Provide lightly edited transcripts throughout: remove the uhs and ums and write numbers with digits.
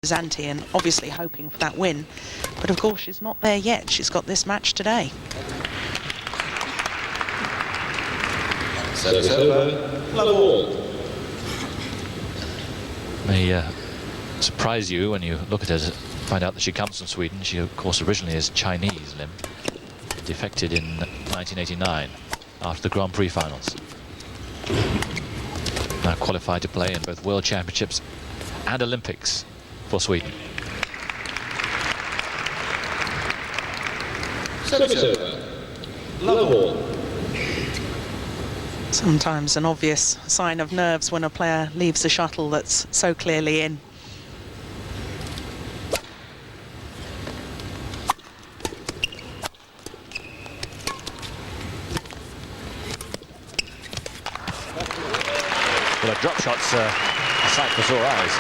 Zante, and obviously hoping for that win. But of course, she's not there yet. She's got this match today. Service over, love all. May surprise you when you look at her to find out that she comes from Sweden. She, of course, originally is Chinese, Lim. Defected in 1989 after the Grand Prix finals. Now qualified to play in both World Championships and Olympics for Sweden. Service over, love all. Sometimes an obvious sign of nerves when a player leaves a shuttle that's so clearly in. Well, a drop shot's a sight for sore eyes.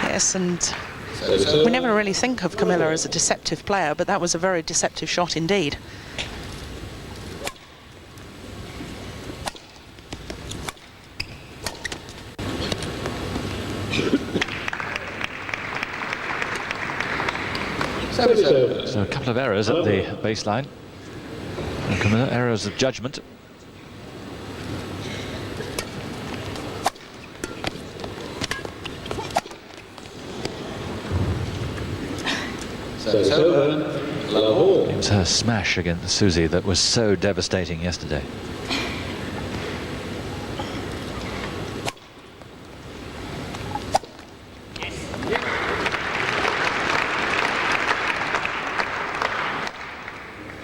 Yes, and we never really think of Camilla as a deceptive player, but that was a very deceptive shot indeed. So a couple of errors at the baseline. And Camilla, errors of judgment. Service over, love all. It was her smash against Susie that was so devastating yesterday.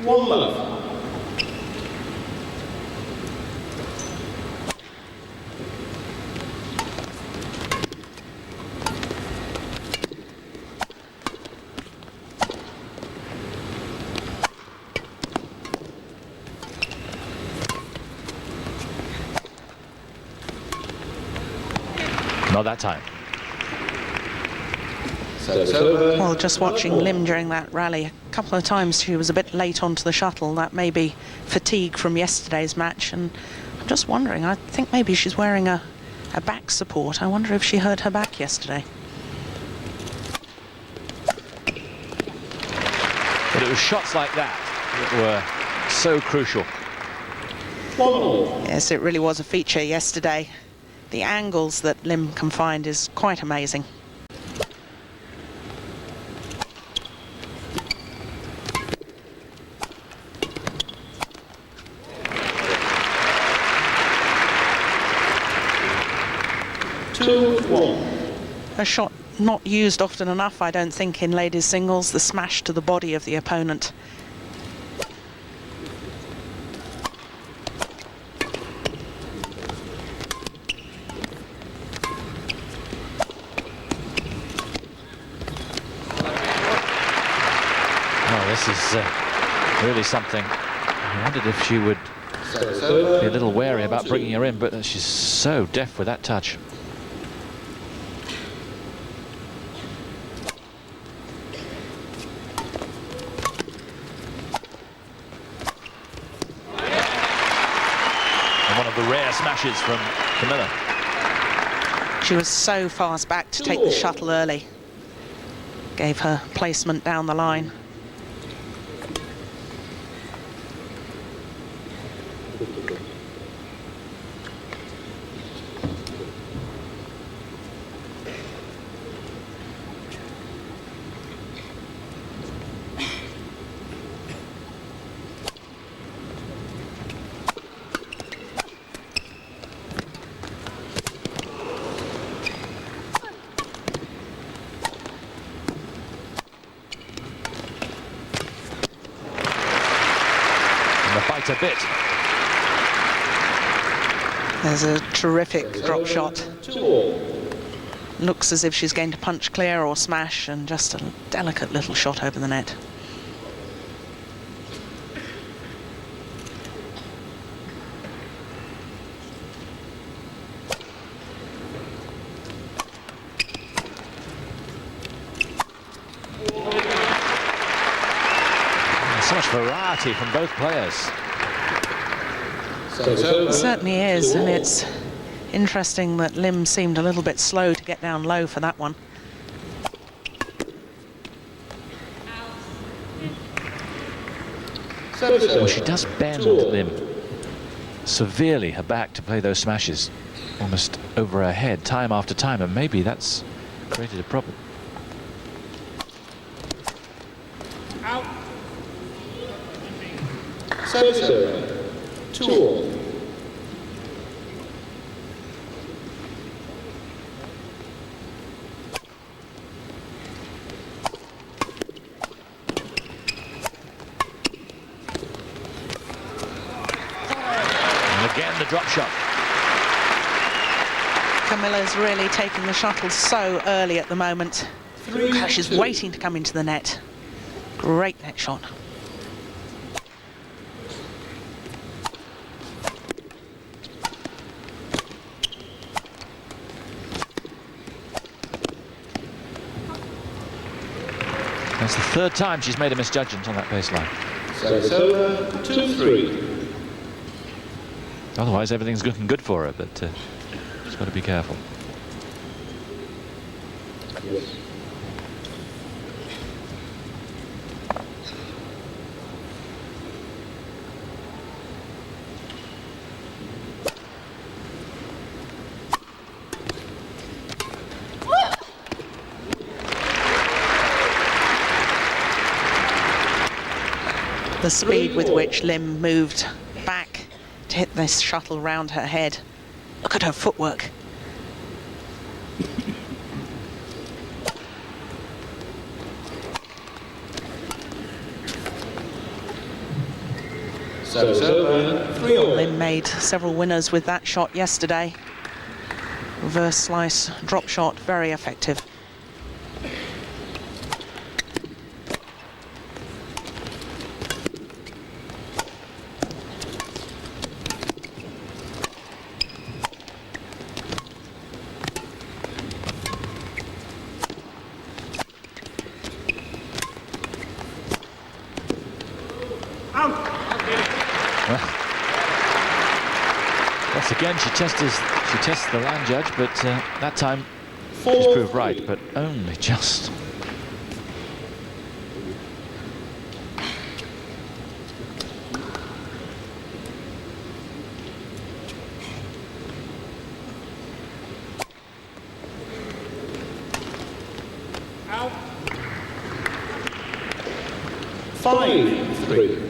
One love. Not that time. Service over. Well, just watching Lim during that rally, a couple of times she was a bit late onto the shuttle. That may be fatigue from yesterday's match, and I'm just wondering, I think maybe she's wearing a back support. I wonder if she hurt her back yesterday. But it was shots like that that were so crucial. Yes, it really was a feature yesterday. The angles that Lim can find is quite amazing. A shot not used often enough, I don't think, in ladies singles, the smash to the body of the opponent. Oh, this is really something. I wondered if she would be a little wary about bringing her in, but she's so deft with that touch. And one of the rare smashes from Camilla. She was so fast back to take the shuttle early. Gave her placement down the line. A bit. There's a terrific drop shot. Looks as if she's going to punch clear or smash, and just a delicate little shot over the net. So much variety from both players. It certainly is, and Interesting that Lim seemed a little bit slow to get down low for that one. Well, she does bend Lim severely, her back, to play those smashes almost over her head time after time, and maybe that's created a problem. Service 2-all. And again, the drop shot. Camilla's really taking the shuttle so early at the moment. She's waiting to come into the net. Great net shot. That's the third time she's made a misjudgment on that baseline. Service over, 2-3. Otherwise, everything's looking good for her, but she's got to be careful. Yes. The speed with which Lim moved back to hit this shuttle round her head. Look at her footwork. Service over, 3-all. Lim made several winners with that shot yesterday. Reverse slice, drop shot, very effective. Yes, again, she tests the land judge, but that time she's proved right, but only just. Out. 5-3.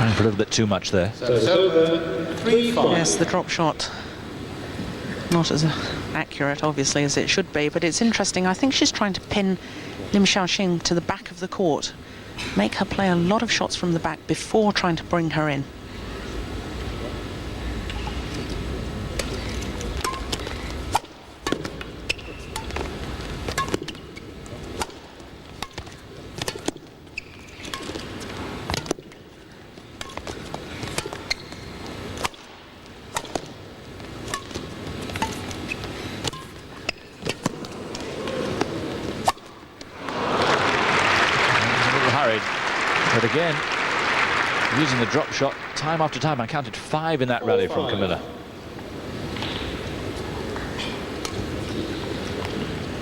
Trying for a little bit too much there. So it's over, 3-5. Yes, the drop shot. Not as accurate, obviously, as it should be, but it's interesting. I think she's trying to pin Lim Xiaoqing to the back of the court. Make her play a lot of shots from the back before trying to bring her in. But again, using the drop shot time after time. I counted 5 in that rally from Camilla.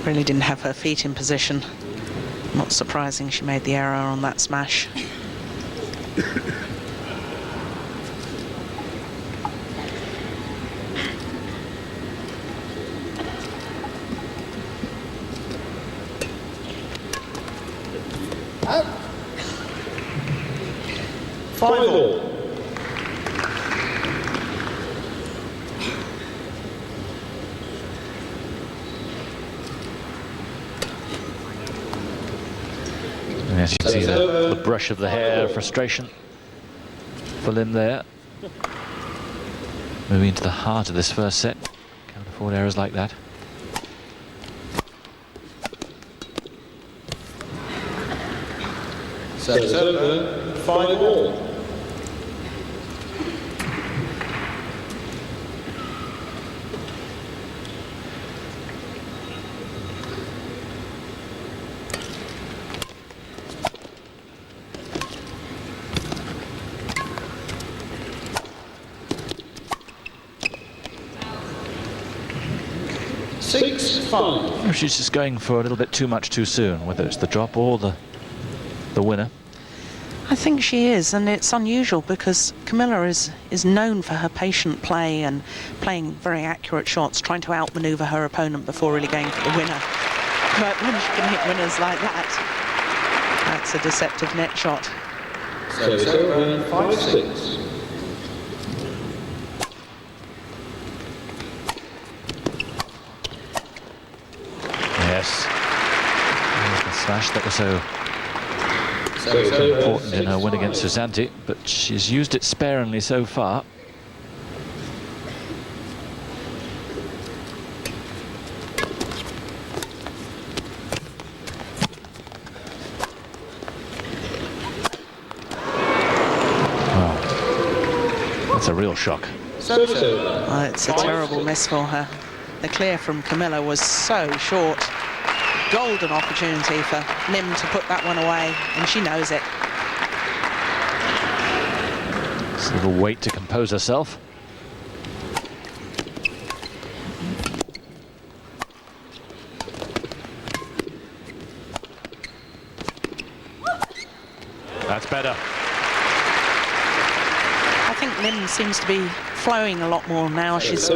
Really didn't have her feet in position. Not surprising she made the error on that smash. Out. 5-all. Yes, you can see the brush of the hair, frustration for Lim there. Moving into the heart of this first set. Can't afford errors like that. Service over. 5-all. She's just going for a little bit too much too soon, whether it's the drop or the winner. I think she is, and it's unusual because Camilla is known for her patient play and playing very accurate shots, trying to outmaneuver her opponent before really going for the winner. But when she can hit winners like that, that's a deceptive net shot. Service over. 5-6. Yes. There's the smash that was so important in her win against Susanti, but she's used it sparingly so far. Wow. That's a real shock. Well, it's a terrible miss for her. The clear from Camilla was so short. Golden opportunity for Lim to put that one away, and she knows it. Just a little wait to compose herself. That's better. I think Lim seems to be flowing a lot more now. She's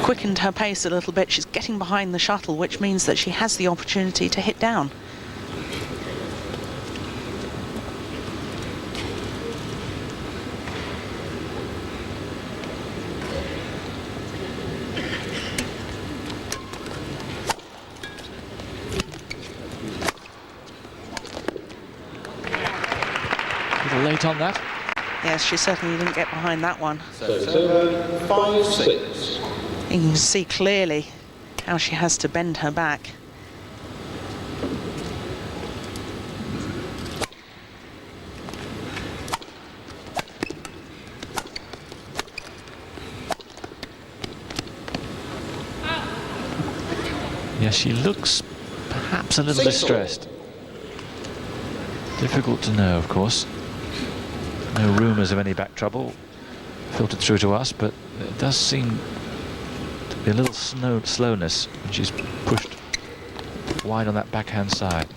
quickened her pace a little bit. She's getting behind the shuttle, which means that she has the opportunity to hit down. A little late on that. Yes, she certainly didn't get behind that one. 5-6. You can see clearly how she has to bend her back. Yeah, she looks perhaps a little distressed. Difficult to know, of course. No rumours of any back trouble filtered through to us, but it does seem to be a little slowness when she's pushed wide on that backhand side.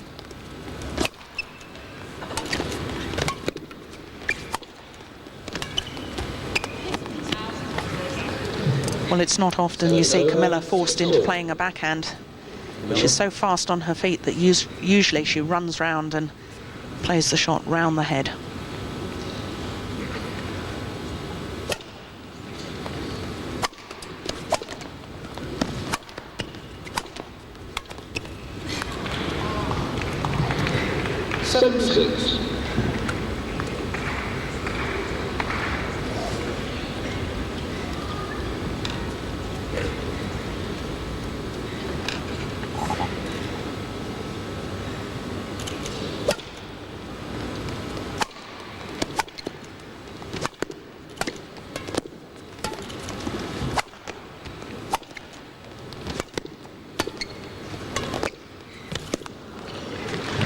Well, it's not often you see Camilla forced into playing a backhand. She's so fast on her feet that usually she runs round and plays the shot round the head.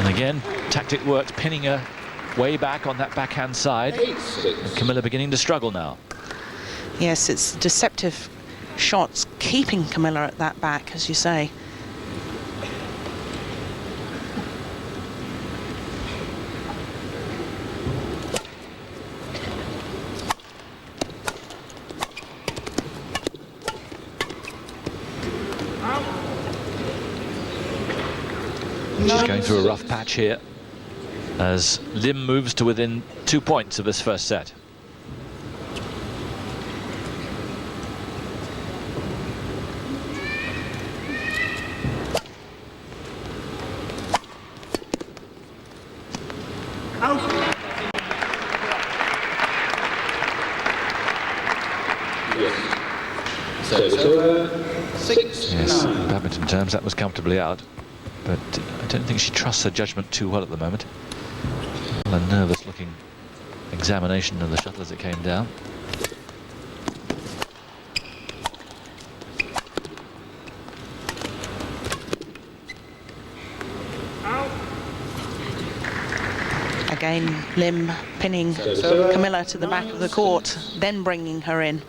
Again, tactic worked, pinning her way back on that backhand side. And Camilla beginning to struggle now. Yes, it's deceptive shots keeping Camilla at that back, as you say. She's going through a rough patch here as Lim moves to within 2 points of this first set. Yes, in badminton terms, that was comfortably out. But I don't think she trusts her judgment too well at the moment. A nervous-looking examination of the shuttle as it came down. Again, Lim pinning Camilla to the back of the court, then bringing her in.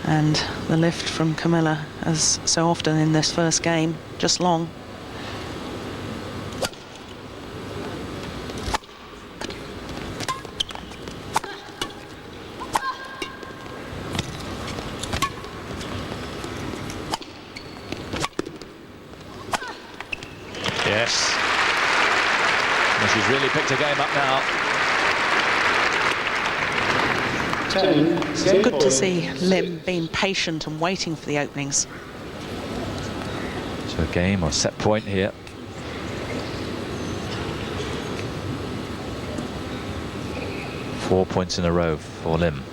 And the lift from Camilla, as so often in this first game, just long. Yes. And she's really picked a game up now. It's good to see Lim being patient and waiting for the openings. So a game or set point here. Four points in a row for Lim.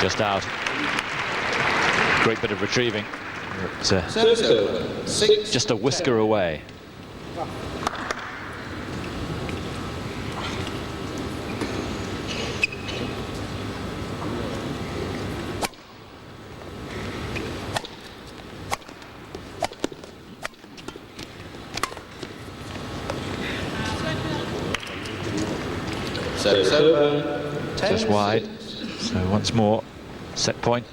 Just out. Great bit of retrieving. Just a whisker away. Just wide. So once more, set point.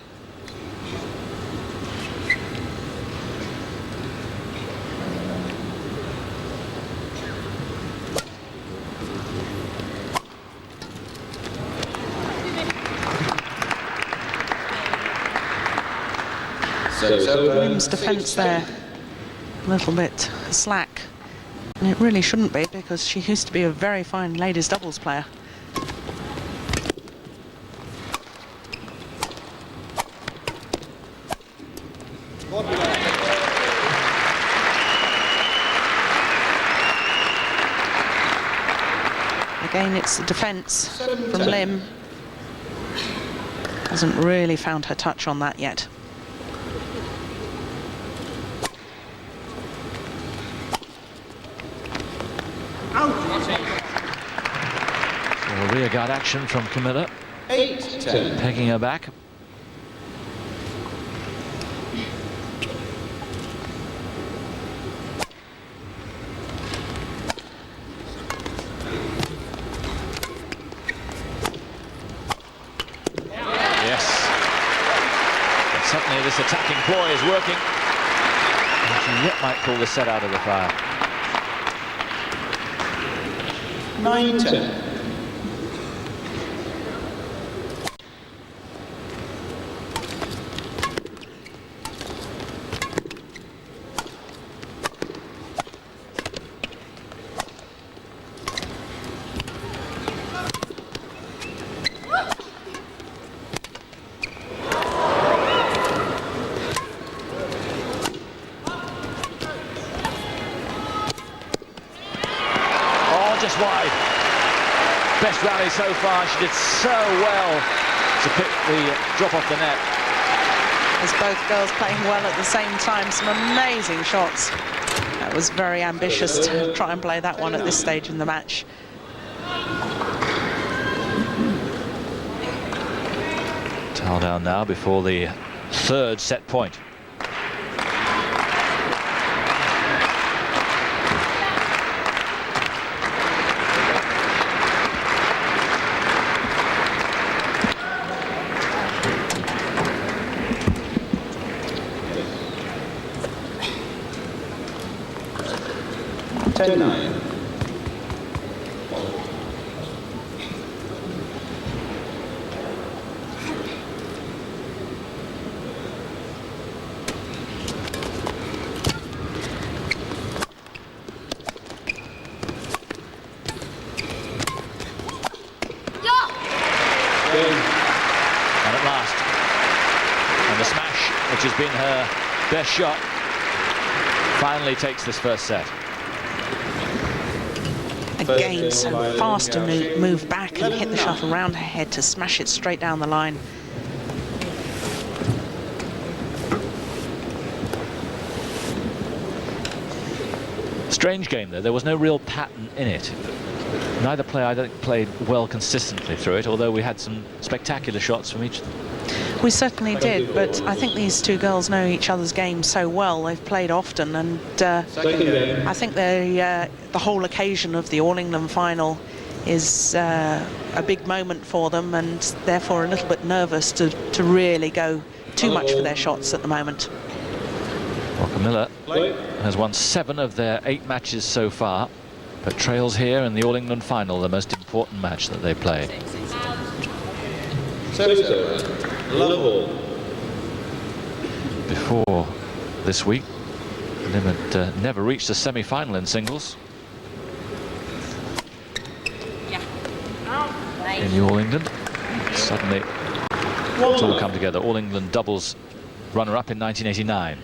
Lim's defence there, a little bit slack. And it really shouldn't be, because she used to be a very fine ladies doubles player. Again, it's the defence from Lim. Hasn't really found her touch on that yet. So rear guard action from Camilla. 8-10. Pegging her back. Certainly this attacking ploy is working. And she yet might pull the set out of the fire. 9-10. Just wide. Best rally so far. She did so well to pick the drop off the net. As both girls playing well at the same time, some amazing shots. That was very ambitious to try and play that one at this stage in the match. Towel down now before the third set point. Nine. And at last, and the smash, which has been her best shot, finally takes this first set. Again, so fast to move back and hit the shuttle round her head to smash it straight down the line. Strange game though, there was no real pattern in it. Neither player, I think, played well consistently through it, although we had some spectacular shots from each of them. We certainly did, but I think these two girls know each other's game so well. They've played often, and I think the whole occasion of the All England final is a big moment for them, and therefore a little bit nervous to really go too much for their shots at the moment. Well, Camilla has won 7 of their 8 matches so far, but trails here in the All England final, the most important match that they play. Level. Before this week, Lim had never reached a semi-final in singles in the All England. Suddenly, it's all come together. All England doubles runner-up in 1989.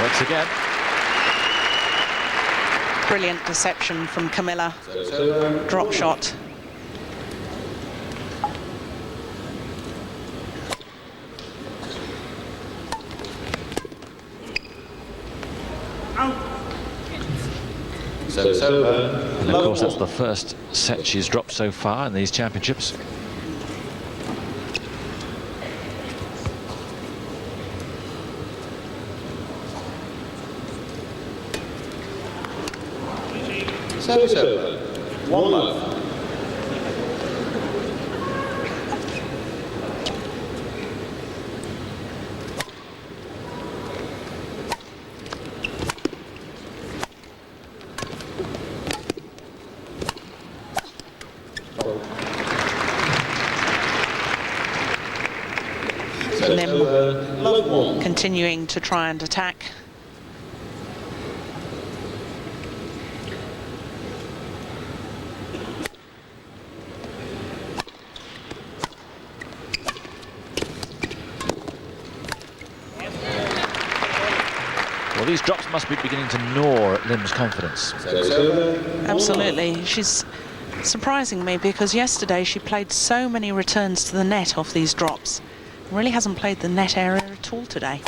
Once again. Brilliant deception from Camilla. Drop shot. And of course, that's the first set she's dropped so far in these championships. Service over. 1 love. Lim continuing to try and attack. Well, these drops must be beginning to gnaw at Lim's confidence. Absolutely. She's surprising me because yesterday she played so many returns to the net off these drops. Really hasn't played the net area at all today.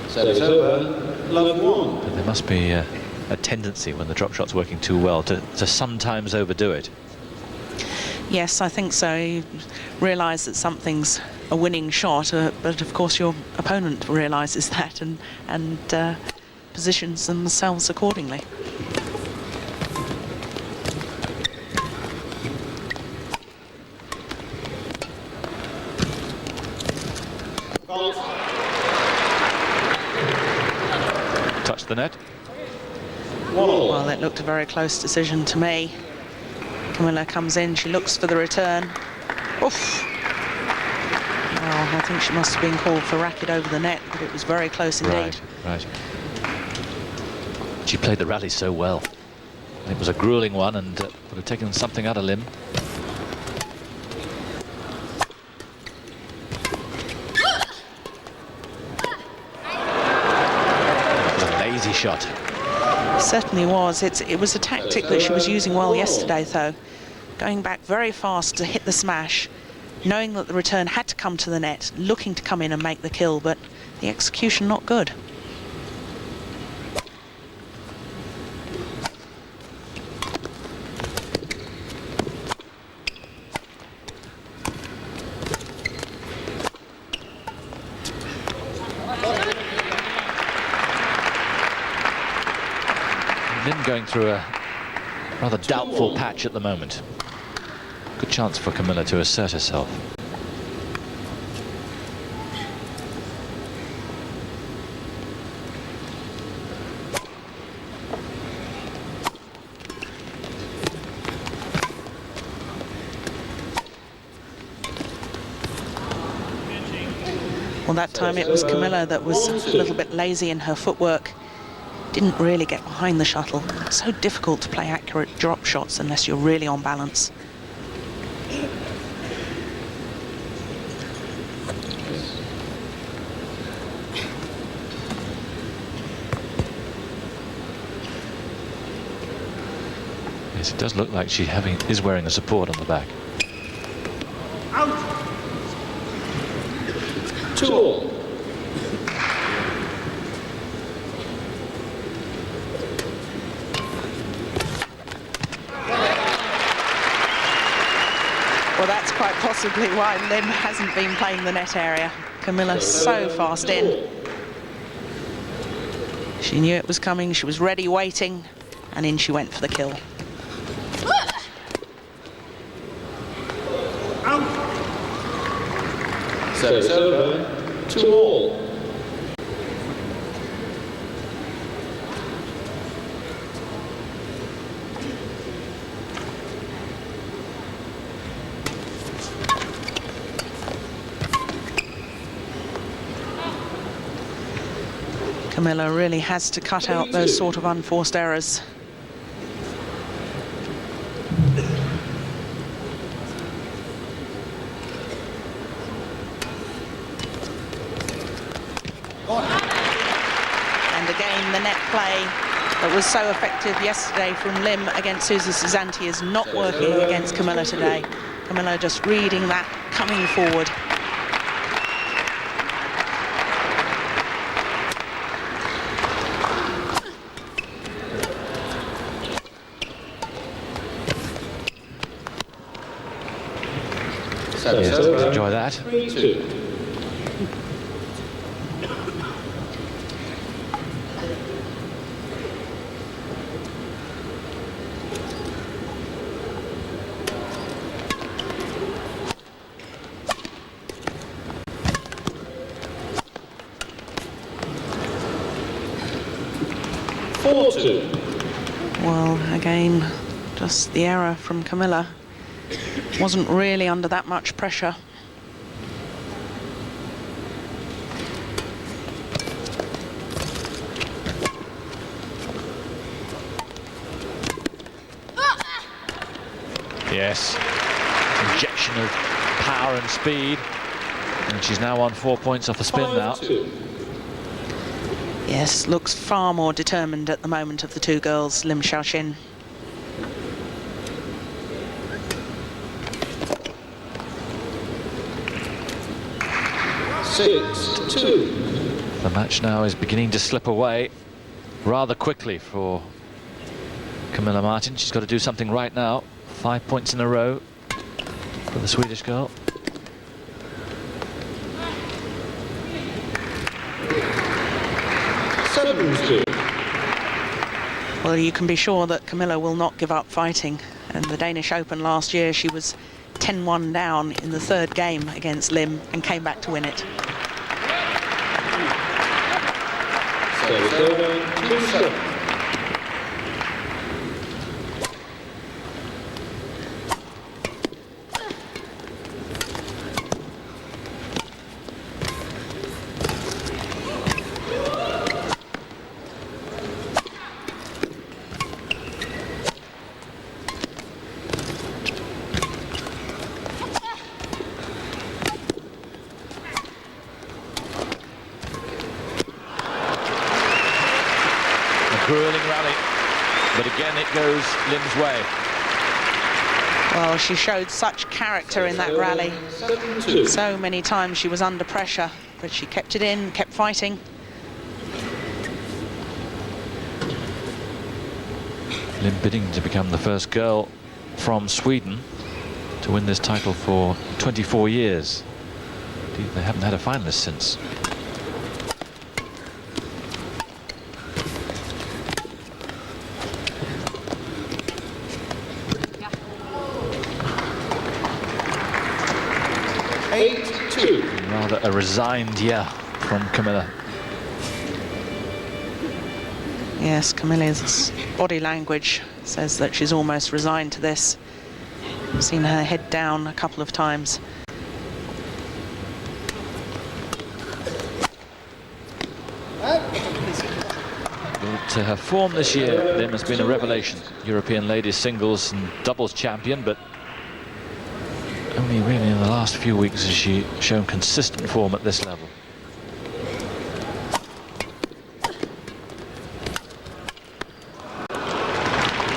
Service over. Love 1. But there must be a tendency when the drop shot's working too well to sometimes overdo it. Yes, I think so. You realise that something's a winning shot, but of course your opponent realises that and positions themselves accordingly. Touched the net. Well, it looked a very close decision to me. Camilla comes in, she looks for the return. Oof. Well, I think she must have been called for racket over the net, but it was very close indeed. Right. She played the rally so well. It was a grueling one and would have taken something out of Lim. It was a lazy shot. Certainly was. It was a tactic that she was using well yesterday, though. Going back very fast to hit the smash, knowing that the return had to come to the net, looking to come in and make the kill, but the execution not good. Lim going through a rather doubtful patch at the moment. Good chance for Camilla to assert herself. Well, that time it was Camilla that was a little bit lazy in her footwork. Didn't really get behind the shuttle. It's so difficult to play accurate drop shots unless you're really on balance. Yes, it does look like she is wearing a support on the back. Out. 2-all. Well, that's quite possibly why Lim hasn't been playing the net area. Camilla so fast in. She knew it was coming, she was ready, waiting, and in she went for the kill. Service over. 2-all. Camilla really has to cut out those sort of unforced errors. And again, the net play that was so effective yesterday from Lim against Susie Susanti is not working against Camilla today. Camilla just reading that, coming forward. Yes, enjoy that. 3-2. Well, again, just the error from Camilla. Wasn't really under that much pressure. Yes, injection of power and speed, and she's now on 4 points off the spin now. Yes, looks far more determined at the moment of the two girls, Lim Xiaoqing. The match now is beginning to slip away rather quickly for Camilla Martin. She's got to do something right now. 5 points in a row for the Swedish girl. Well, you can be sure that Camilla will not give up fighting. In the Danish Open last year, she was 10-1 down in the third game against Lim and came back to win it. Service over. 2-7. Grueling rally, but again it goes Lim's way. Well, she showed such character in that rally. So many times she was under pressure, but she kept it in, kept fighting. Lim bidding to become the first girl from Sweden to win this title for 24 years. Indeed, they haven't had a finalist since. a resigned yeah from Camilla. Yes, Camilla's body language says that she's almost resigned to this. I've seen her head down a couple of times. But her form this year, Lim, has been a revelation. European ladies singles and doubles champion, but only really in the last few weeks has she shown consistent form at this level.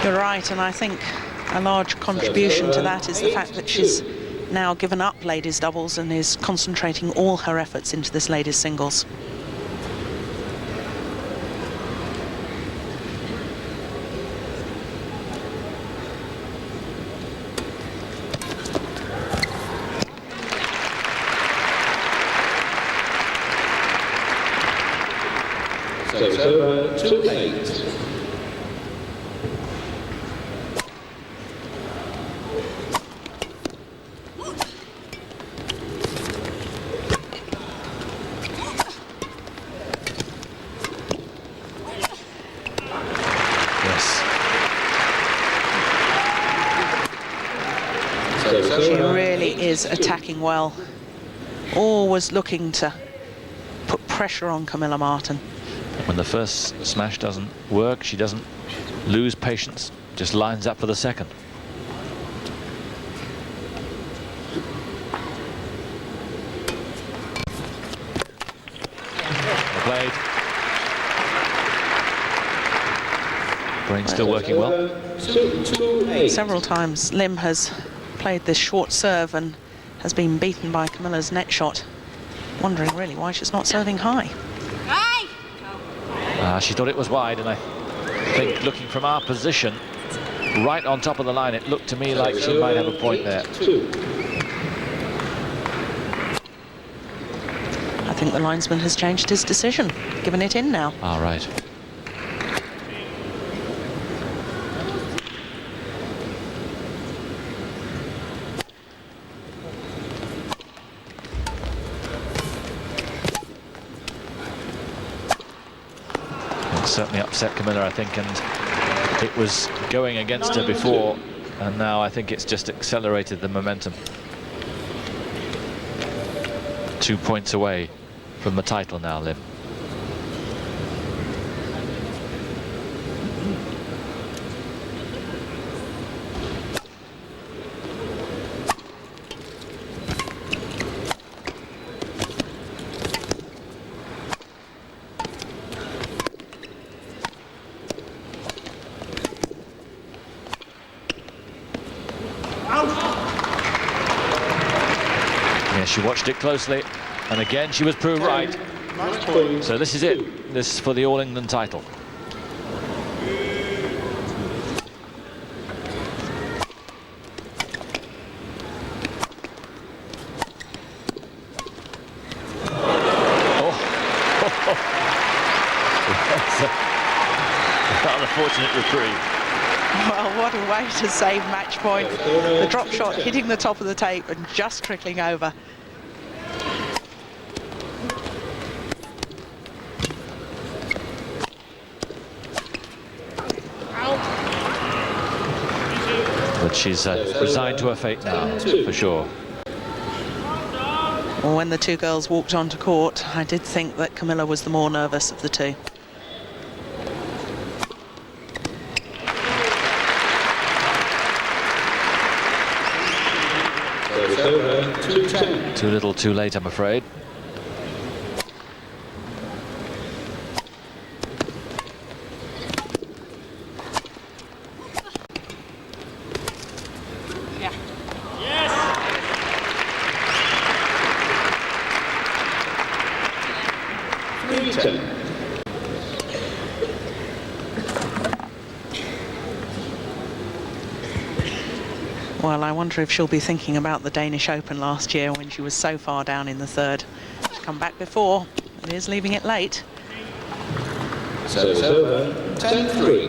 You're right, and I think a large contribution to that is the fact that she's now given up ladies doubles and is concentrating all her efforts into this ladies singles. Service over 2-8. She really is attacking well. Always looking to put pressure on Camilla Martin. When the first smash doesn't work, she doesn't lose patience, just lines up for the second. Played. Brain still working well. 2-8. Several times Lim has played this short serve and has been beaten by Camilla's net shot. Wondering really why she's not serving high. She thought it was wide, and I think looking from our position right on top of the line, it looked to me like she might have a point there. I think the linesman has changed his decision, given it in now. All right. Certainly upset Camilla, I think, and it was going against her before, and now I think it's just accelerated the momentum. 2 points away from the title now, Lim. She watched it closely, and again she was proved right. So this is it. This is for the All England title. That's a rather fortunate reprieve. Well, what a way to save match point. The drop shot hitting the top of the tape and just trickling over. But she's resigned to her fate now, for sure. Well, when the two girls walked onto court, I did think that Camilla was the more nervous of the two. Too little, too late, I'm afraid. Well, I wonder if she'll be thinking about the Danish Open last year when she was so far down in the third. She's come back before, but is leaving it late. Service over, 10-3.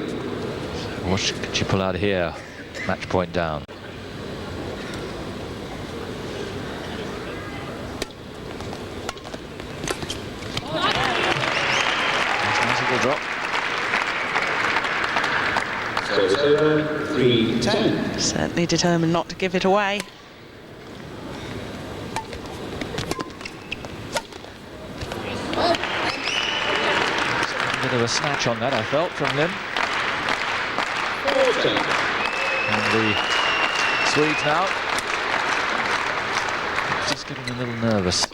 What could she pull out here? Match point down. Double drop. Service over, 3-10. Certainly determined not to give it away. A bit of a snatch on that, I felt, from Lim. 4-10. And the Swedes now just getting a little nervous.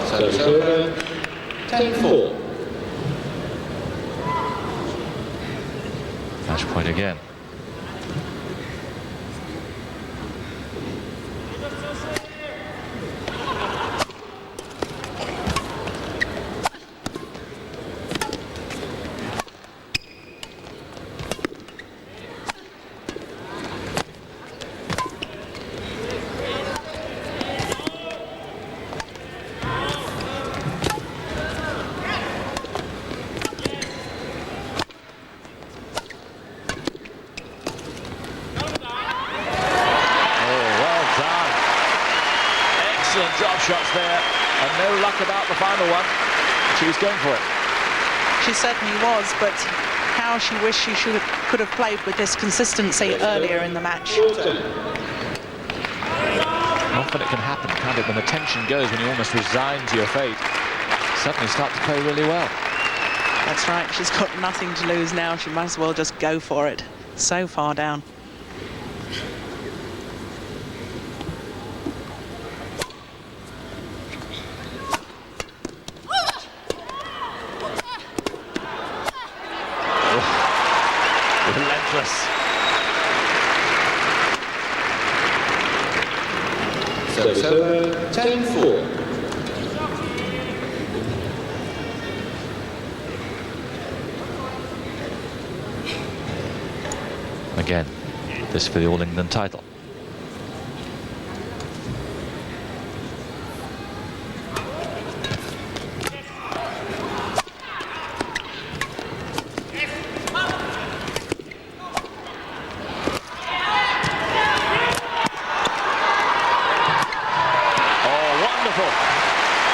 Service over, 10-4. Match point again. Drop shots there, and no luck about the final one. She was going for it. She certainly was, but how she wished she could have played with this consistency earlier in the match. Often it can happen, can't it? When the tension goes, when you almost resign to your fate, suddenly start to play really well. That's right, she's got nothing to lose now. She might as well just go for it. So far down. Relentless. Service over, 10-4. Again, this for the All England title.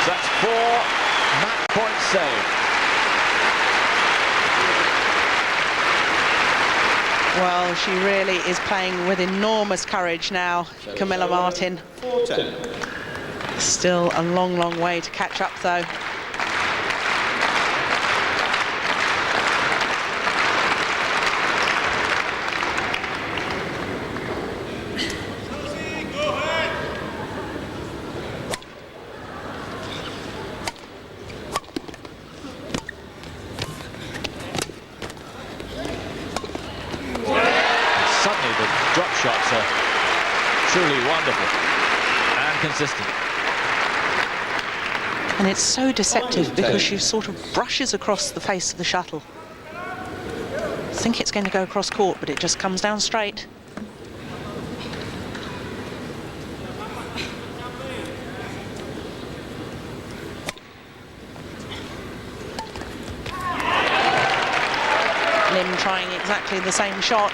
That's 4 match points saved. Well, she really is playing with enormous courage now, Camilla Martin. 4-10. Still a long, long way to catch up, though. Suddenly the drop shots are truly wonderful and consistent. And it's so deceptive because she sort of brushes across the face of the shuttle. I think it's going to go across court, but it just comes down straight. Lim trying exactly the same shot,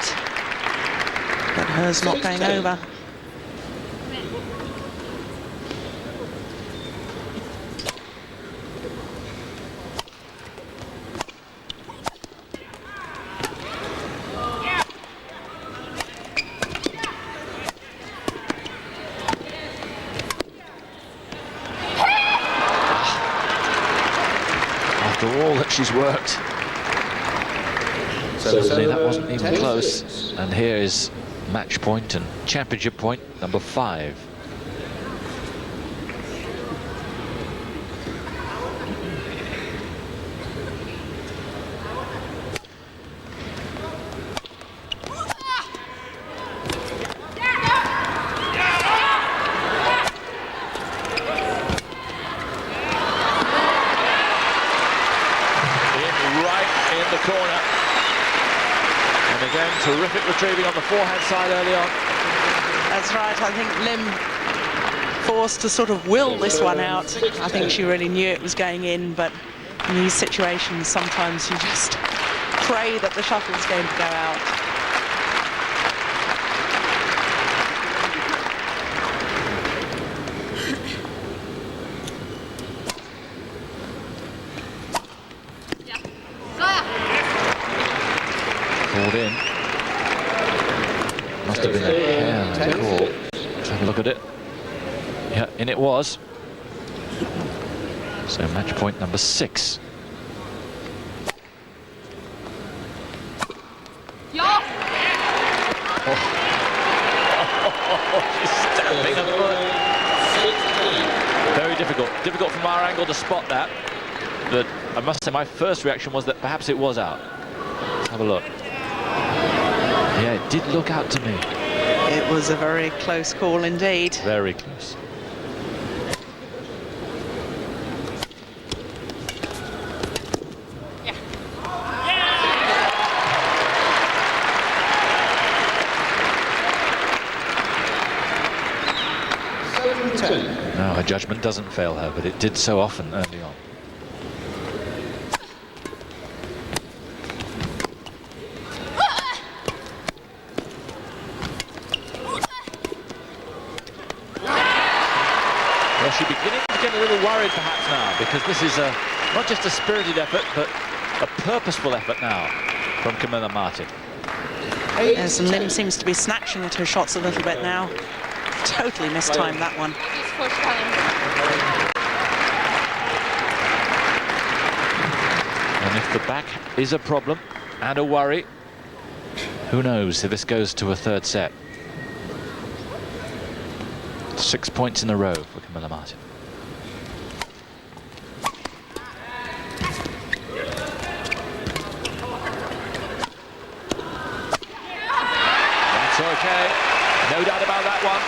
but hers not going over. After all that she's worked, suddenly that wasn't even close. And here is match point and championship point number 5. In the corner. And again, terrific retrieving on the forehand side early on. That's right, I think Lim forced to sort of will this one out. I think she really knew it was going in, but in these situations, sometimes you just pray that the shuttle's going to go out. look at it. Yeah, and it was. So match point number 6. She's stamping her foot. Very difficult from our angle to spot that. But I must say my first reaction was that perhaps it was out. Let's have a look. Yeah, it did look out to me. It was a very close call indeed. Very close. No, her judgment doesn't fail her, but it did so often early on. Well, she's beginning to get a little worried perhaps now, because this is not just a spirited effort, but a purposeful effort now from Camilla Martin. Yes, and Lim seems to be snatching at her shots a little bit now. Totally mistimed that one. And if the back is a problem and a worry, who knows if this goes to a third set. 6 points in a row for Camilla Martin. That's okay. No doubt about that one.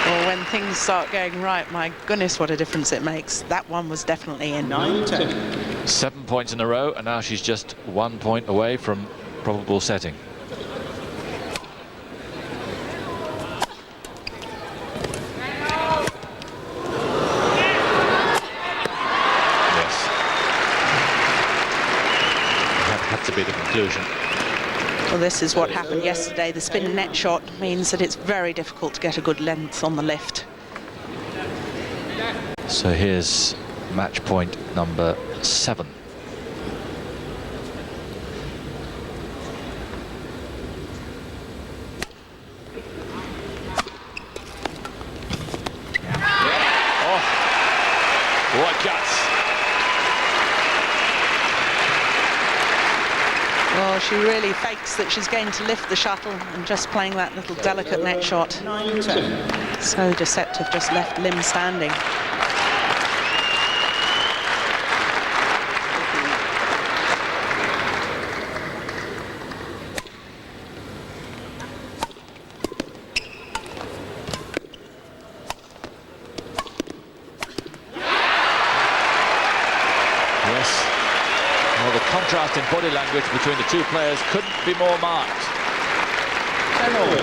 Well, when things start going right, my goodness, what a difference it makes. That one was definitely in. 9-10. 7 points in a row, and now she's just 1 point away from probable setting. Yes. That had to be the conclusion. Well, this is what happened yesterday. The spin net shot means that it's very difficult to get a good length on the lift. So here's match point number 7. Oh, what guts! Well, she really fakes that she's going to lift the shuttle and just playing that little delicate net shot. 9-10. So deceptive, just left Lim standing. Yes. Well, the contrast in body language between the two players couldn't be more marked. 10-all.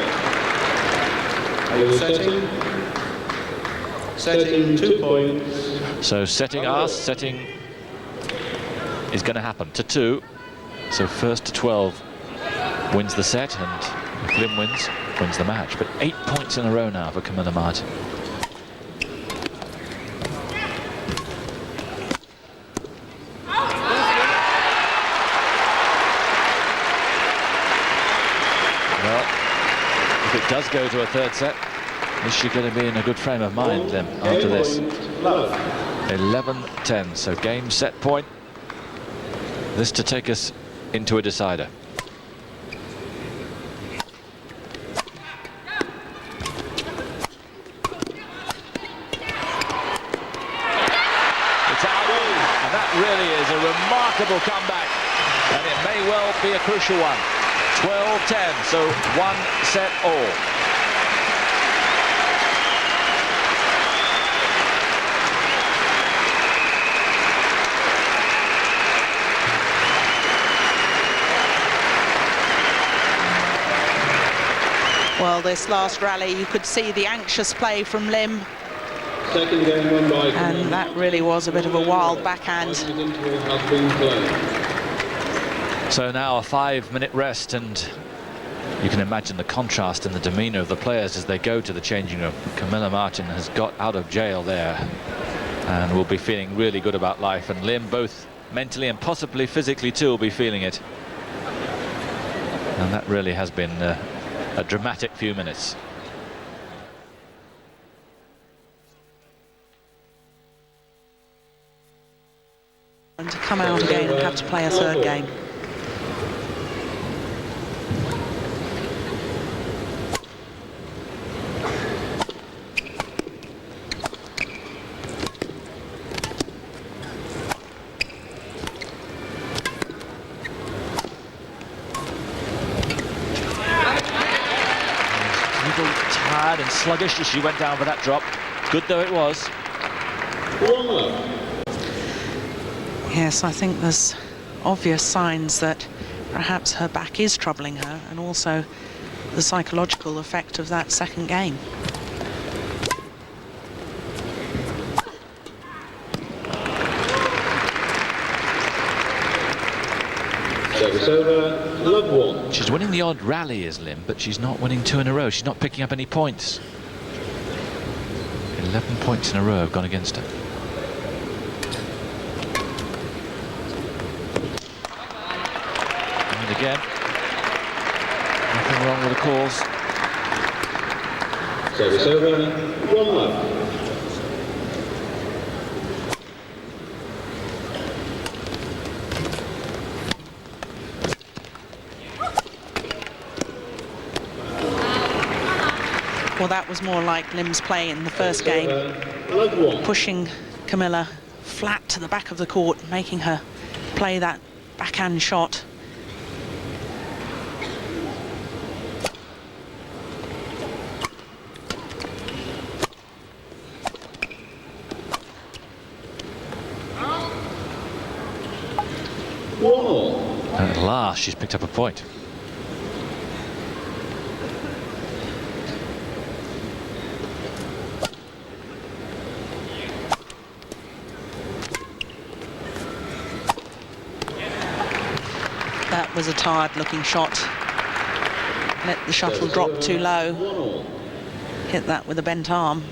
Are you setting? Setting 2 points. So setting is going to happen to 2. So first to 12 wins the set, and if Lim wins the match. But 8 points in a row now for Camilla Martin. Well, if it does go to a third set, is she going to be in a good frame of mind then after this? 11-10, so game set point. This to take us into a decider. It's out, and that really is a remarkable comeback, and it may well be a crucial one. 12-10, so 1 set all. Well, this last rally, you could see the anxious play from Lim. Second game won by And that really was a bit of a wild backhand. So now a 5-minute rest, and you can imagine the contrast in the demeanour of the players as they go to the changing room. Camilla Martin has got out of jail there and will be feeling really good about life, and Lim, both mentally and possibly physically too, will be feeling it. And that really has been a dramatic few minutes. And to come out again and have to play a third game. Tired and sluggish as she went down for that drop. Good though it was. Yes, I think there's obvious signs that perhaps her back is troubling her, and also the psychological effect of that second game. Service over, love 1. She's winning the odd rally, is Lim, but she's not winning 2 in a row. She's not picking up any points. 11 points in a row have gone against her. And again, nothing wrong with the calls. Service over, 1 love. Well, that was more like Lim's play in the first game, Love 1. pushing Camilla flat to the back of the court, making her play that backhand shot. And At last, she's picked up a point. That was a tired-looking shot. Let the shuttle drop too low. Hit that with a bent arm.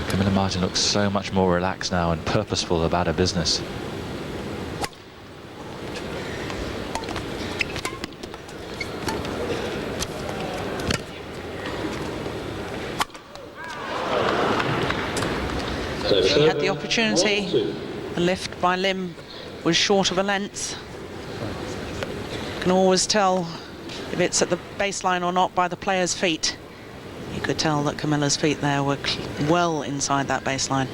Camilla Martin looks so much more relaxed now and purposeful about her business. She had the opportunity. The lift by Lim was short of a length. You can always tell if it's at the baseline or not by the player's feet. You could tell that Camilla's feet there were well inside that baseline.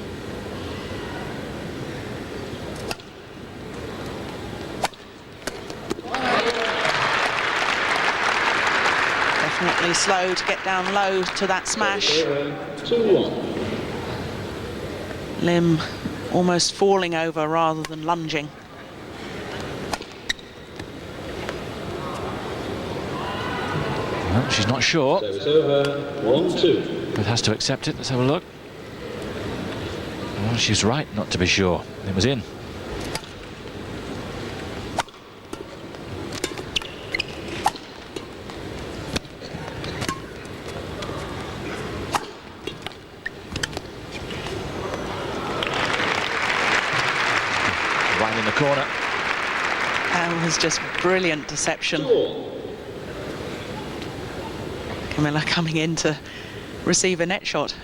Definitely slow to get down low to that smash. 2-1. Lim almost falling over rather than lunging. Well, she's not sure. Service over, 1-2. But has to accept it. Let's have a look. Well, she's right not to be sure. It was in. Right in the corner. That was just brilliant deception. 4. Camilla coming in to receive a net shot.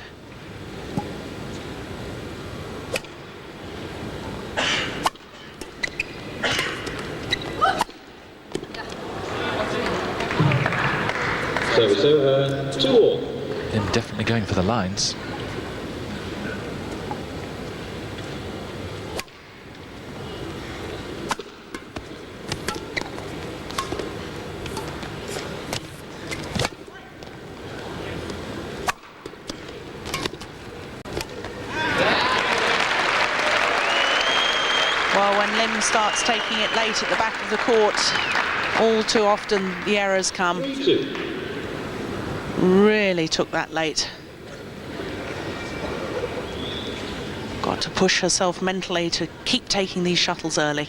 Service over, 2-all. Lim definitely going for the lines. Well, when Lim starts taking it late at the back of the court, all too often the errors come. 3-2. really took that late. Got to push herself mentally to keep taking these shuttles early.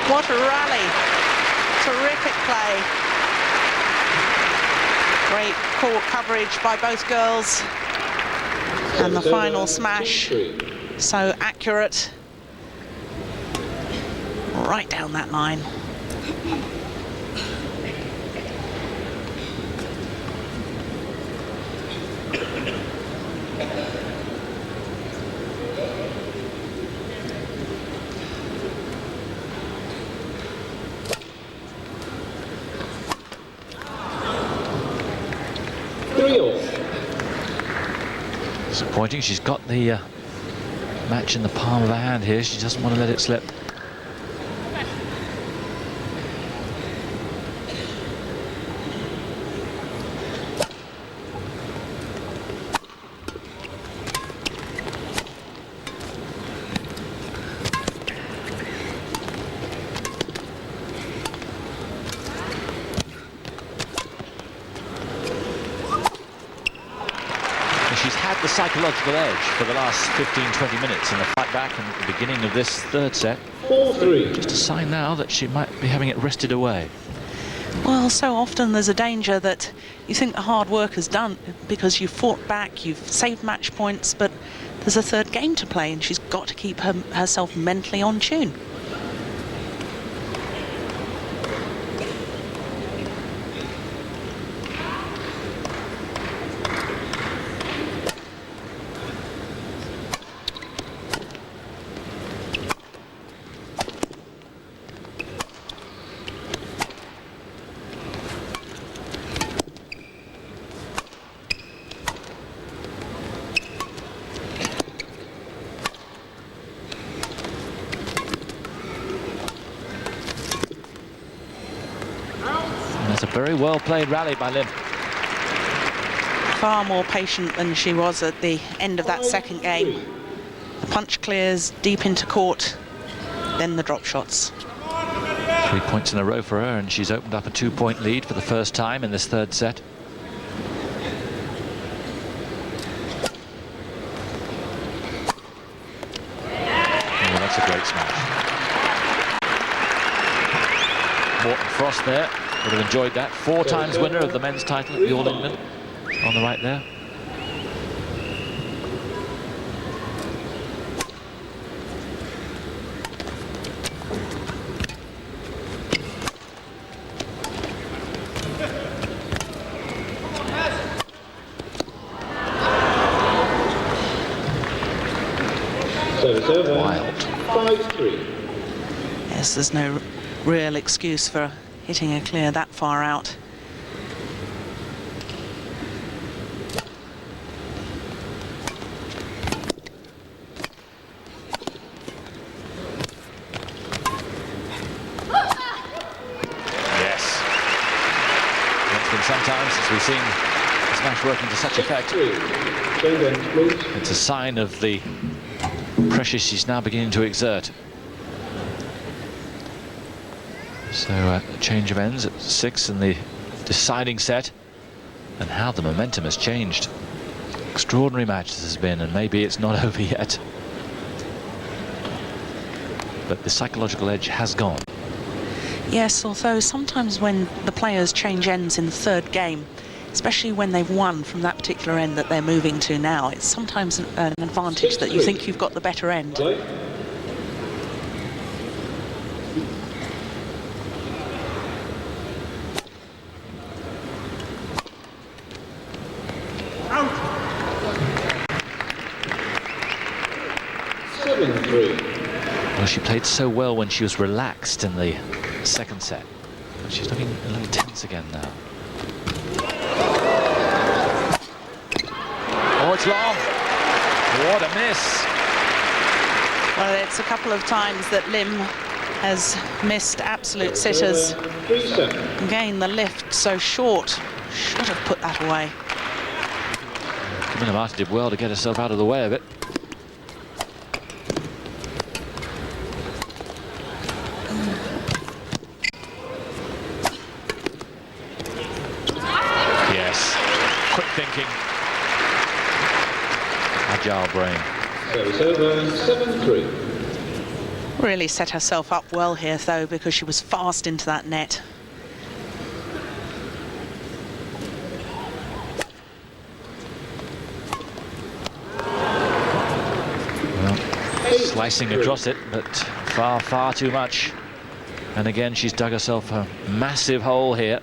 What a rally. Terrific play. Great court coverage by both girls. And the final smash, so accurate. Right down that line. Disappointing. She's got the match in the palm of her hand here. She doesn't want to let it slip. She's had the psychological edge for the last 15-20 minutes in the fight back and at the beginning of this third set. 4-3. Just a sign now that she might be having it wrested away. Well, so often there's a danger that you think the hard work is done because you've fought back, you've saved match points, but there's a third game to play and she's got to keep herself mentally on tune. That's a very well played rally by Lim. Far more patient than she was at the end of that second game. The punch clears deep into court, then the drop shots. 3 points in a row for her, and she's opened up a 2-point lead for the first time in this third set. Oh, that's a great smash. Morton Frost there would have enjoyed that. 4 times winner of the men's title at the All England on the right there. Wild. 5-3. Yes, there's no real excuse for hitting a clear that far out. Yes. It's been some time since we've seen the smash working to such effect. It's a sign of the pressure she's now beginning to exert. So a change of ends at 6 in the deciding set, and how the momentum has changed. Extraordinary match this has been, and maybe it's not over yet. But the psychological edge has gone. Yes, although sometimes when the players change ends in the third game, especially when they've won from that particular end that they're moving to now, it's sometimes an advantage that you think you've got the better end. Well, she played so well when she was relaxed in the second set. But she's looking a little tense again now. Oh, it's long. What a miss. Well, it's a couple of times that Lim has missed absolute sitters. 3-7. Again, the lift so short. Should have put that away. Camilla Martin did well to get herself out of the way of it. Yes, quick thinking. Agile brain. Service over, 7-3. Really set herself up well here, though, because she was fast into that net. Slicing across it, but far too much. And again, she's dug herself a massive hole here.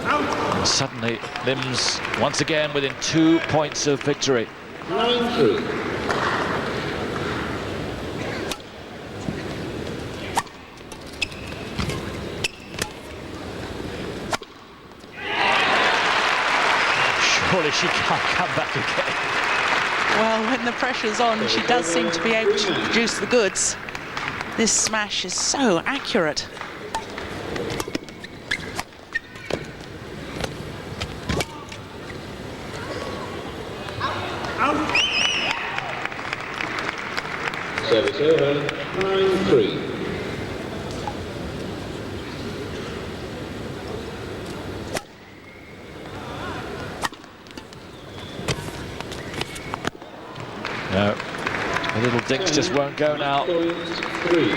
And suddenly, Lim's once again within 2 points of victory. 9-3. Surely she can't come back again. Well, when the pressure's on, she does seem to be able to produce the goods. This smash is so accurate. Service over, 9-3. No, the little dinks just won't go now. 3.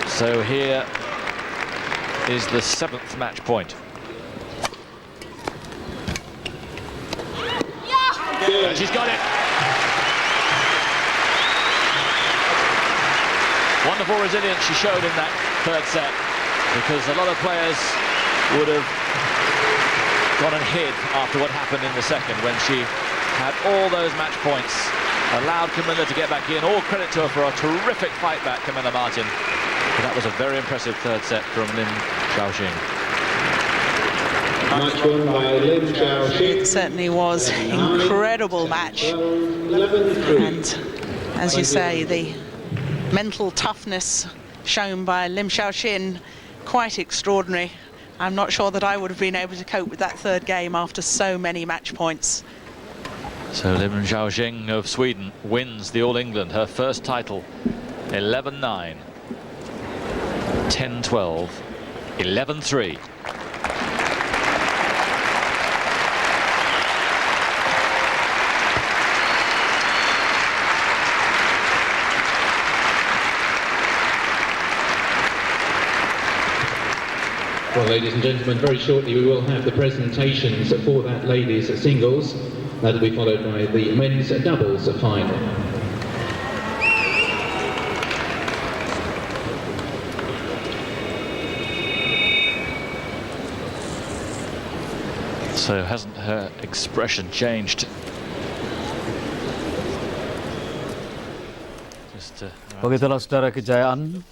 So here is the 7th match point. And she's got it. Wonderful resilience she showed in that third set, because a lot of players would have gone and hid after what happened in the second, when she had all those match points, allowed Camilla to get back in. All credit to her for a terrific fight back, Camilla Martin. But that was a very impressive third set from Lim Xiaoqing. Match won by Lim Xiaoqing. It certainly was incredible match. 11-3. And as you say, the mental toughness shown by Lim Xiaoqing, quite extraordinary. I'm not sure that I would have been able to cope with that third game after so many match points. So Lim Xiaoqing of Sweden wins the All England, her first title. 11-9, 10-12, 11-3. Well, ladies and gentlemen, very shortly we will have the presentations for that ladies' singles. That'll be followed by the men's doubles final. So hasn't her expression changed? Begitulah saudara, kejayaan.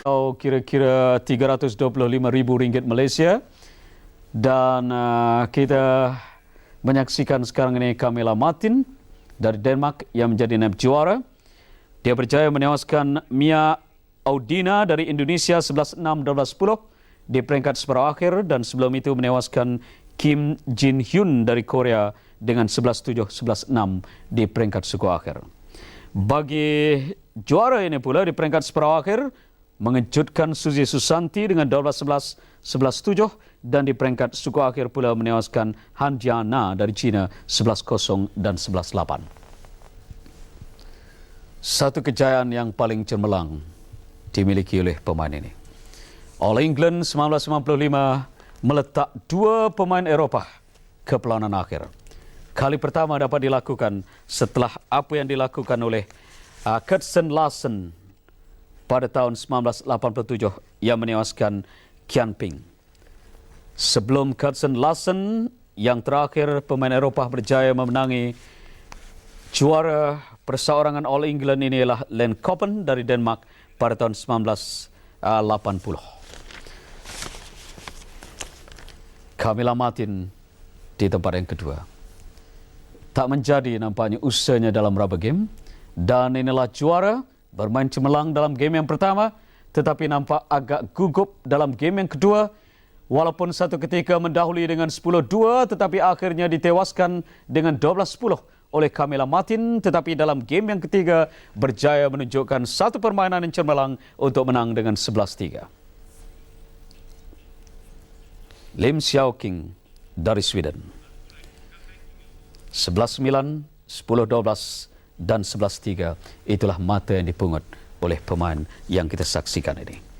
Kira-kira RM325,000 Malaysia. Dan kita menyaksikan sekarang ini Camilla Martin dari Denmark yang menjadi naib juara. Dia berjaya menewaskan Mia Audina dari Indonesia 11-6, 12-10 di peringkat separuh akhir, dan sebelum itu menewaskan Kim Jin Hyun dari Korea dengan 11-7, 11-6 di peringkat suku akhir. Bagi juara ini pula di peringkat separuh akhir, mengejutkan Suzy Susanti dengan 12-11, 11-7, dan di peringkat suku akhir pula menewaskan Han Jiana dari China 11-0 dan 11-8. Satu kejayaan yang paling cemerlang dimiliki oleh pemain ini. All England 1955 meletak dua pemain Eropah ke pelanan akhir. Kali pertama dapat dilakukan setelah apa yang dilakukan oleh Kirsten Larsen pada tahun 1987 yang menewaskan Kian Ping. Sebelum Kirsten Larsen, yang terakhir pemain Eropah berjaya memenangi juara perseorangan All England ini ialah Len Koppen dari Denmark pada tahun 1980. Camilla Martin di tempat yang kedua. Tak menjadi nampaknya usahanya dalam rubber game. Dan inilah juara bermain cemerlang dalam game yang pertama, tetapi nampak agak gugup dalam game yang kedua. Walaupun satu ketika mendahului dengan 10-2, tetapi akhirnya ditewaskan dengan 12-10 oleh Camilla Martin. Tetapi dalam game yang ketiga berjaya menunjukkan satu permainan yang cemerlang untuk menang dengan 11-3. Xiaoqing dari Sweden. 11-9, 10-12 dan 11-3. Itulah mata yang dipungut oleh pemain yang kita saksikan ini.